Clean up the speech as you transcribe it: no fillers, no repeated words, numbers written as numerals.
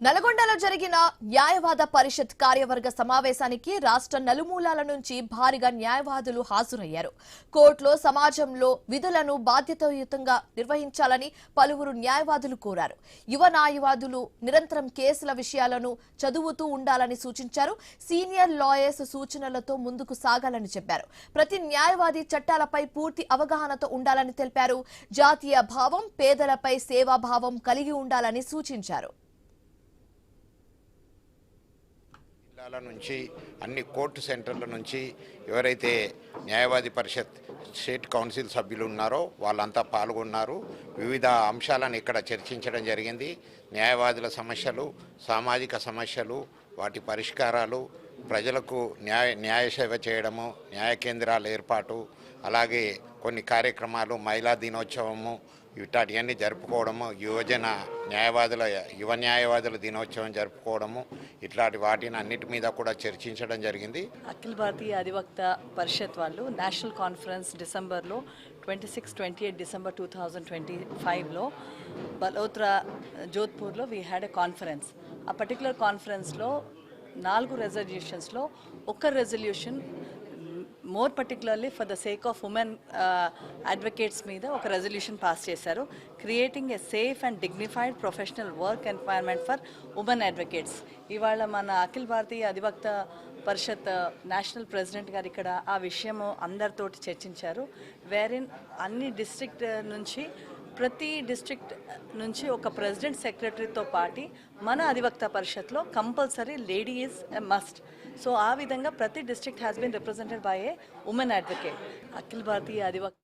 నల్గొండలో జరిగిన న్యాయవాద పరిషత్ కార్యవర్గ సమావేశానికి రాష్ట్ర నలుమూలల నుంచి భారీగా న్యాయవాదులు హాజరయ్యారు. కోర్టులో సమాజంలో విధులను బాధ్యతాయుతంగా నిర్వహించాలని పలువురు న్యాయవాదులు కోరారు. యువ న్యాయవాదులు నిరంతరం కేసుల విషయాలను చదువుతూ ఉండాలని సూచించారు. సీనియర్ లాయర్స్ సూచనలతో ముందుకు సాగాలని చెప్పారు. ప్రతి న్యాయవాది చట్టాలపై పూర్తి అవగాహనతో ఉండాలని తెలిపారు. జాతీయ భావం, పేదలపై సేవాభావం కలిగి ఉండాలని సూచించారు. నుంచి అన్ని కోర్టు సెంటర్ల నుంచి ఎవరైతే న్యాయవాది పరిషత్ స్టేట్ కౌన్సిల్ సభ్యులు ఉన్నారో వాళ్ళంతా పాల్గొన్నారు. వివిధ అంశాలను ఇక్కడ చర్చించడం జరిగింది. న్యాయవాదుల సమస్యలు, సామాజిక సమస్యలు, వాటి పరిష్కారాలు, ప్రజలకు న్యాయ సేవ చేయడము, న్యాయ కేంద్రాల ఏర్పాటు, అలాగే కొన్ని కార్యక్రమాలు, మహిళా దినోత్సవము, ఇట్లాంటివన్నీ జరుపుకోవడము, యువ న్యాయవాదుల దినోత్సవం జరుపుకోవడము, ఇట్లాంటి వాటిని అన్నిటి మీద కూడా చర్చించడం జరిగింది. అఖిల భారతీయ అధివక్త పరిషత్ వాళ్ళు నేషనల్ కాన్ఫరెన్స్ డిసెంబర్లో 26-28 డిసెంబర్ 2025లో బలోత్రా జోధ్పూర్లో వీ హ్యాడ్ ఎ కాన్ఫరెన్స్. ఆ పర్టికులర్ కాన్ఫరెన్స్లో 4 రెజల్యూషన్స్లో ఒక resolution more particularly for the sake of women advocates మీద ఒక రెజల్యూషన్ పాస్ చేశారు. Creating a safe and dignified professional work environment for women advocates. ఇవాళ మన అఖిల భారతీయ అధివక్త పరిషత్ నేషనల్ ప్రెసిడెంట్ గారు ఇక్కడ ఆ విషయము అందరితోటి చర్చించారు. వేరిన్ అన్ని డిస్ట్రిక్ట్ నుంచి ప్రతి డిస్ట్రిక్ట్ నుంచి ఒక ప్రెసిడెంట్ సెక్రటరీతో పాటు మన అధివక్త పరిషత్లో compulsory lady is a must. So ఆ విధంగా ప్రతి district has been represented by a women advocate. Akhil Bharatiya అధివక్త